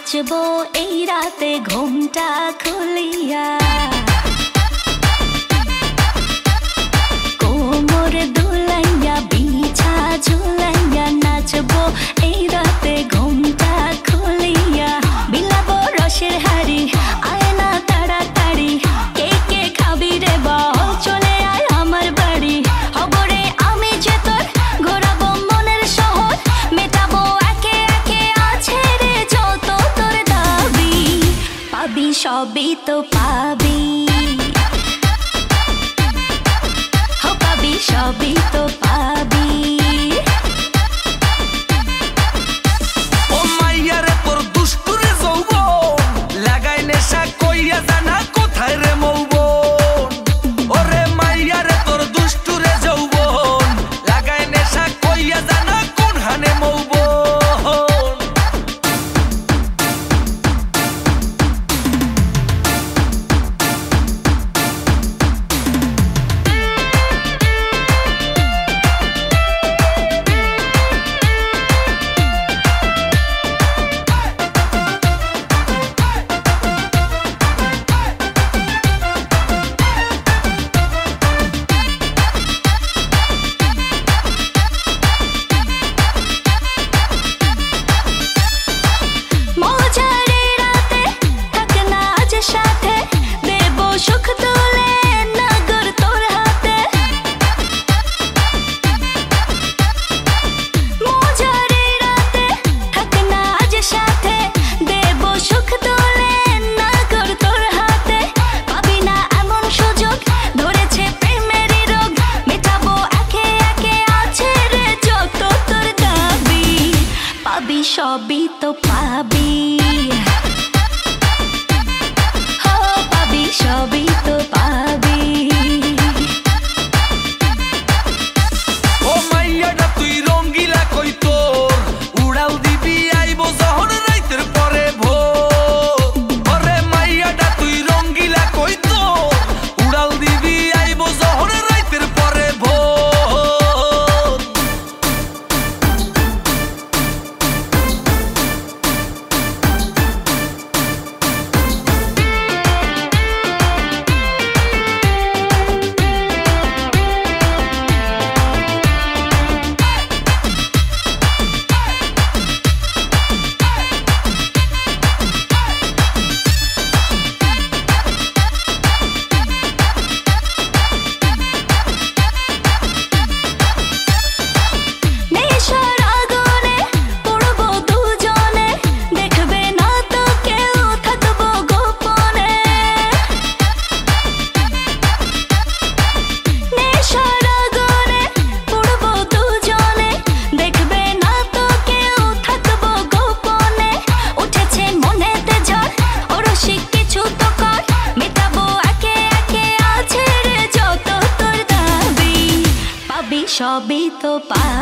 নাচবো এই রাতে ঘুমটা খুলিয়া, কোমর দুলাইয়া বিছা ঝুলাইয়া নাচবো এই রাতে ঘুমটা খুলিয়া। বিলাবো রসের হাড়ি আয় না তাড়াতাড়ি, কে কে খাবি রে বল চলে আয় আমার বাড়ি। হবরে আমি যে তোর ঘোরাবো মনের শহর, মেটাবো একে একে আছে রে যত তোর দাবি। পাবি সবই তো পাবি, পাবি সবই তো পাবি। ও মাইয়া রে তোর দুষ্টুরে যৌবন, লাগাই নেশা কইয়া জানা কোথায় রে মৌবন। ওরে মাইয়া রে তোর দুষ্টুরে যৌবন, লাগাই নেশা কইয়া জানা কোন হানে মৌবন। সবই তো পাবি, হো পাবি সবই তো পাবি। ও মাইয়াটা তুই রঙ্গিলা কই তোর, উড়াল দিবি আইবো যখন রাইতের পরে ভোর। ওরে মাইয়াটা তুই রঙ্গিলা কই তোর, উড়াল দিবি আইবো যখন রাইতের পরে ভোর। সবই তো পাবি।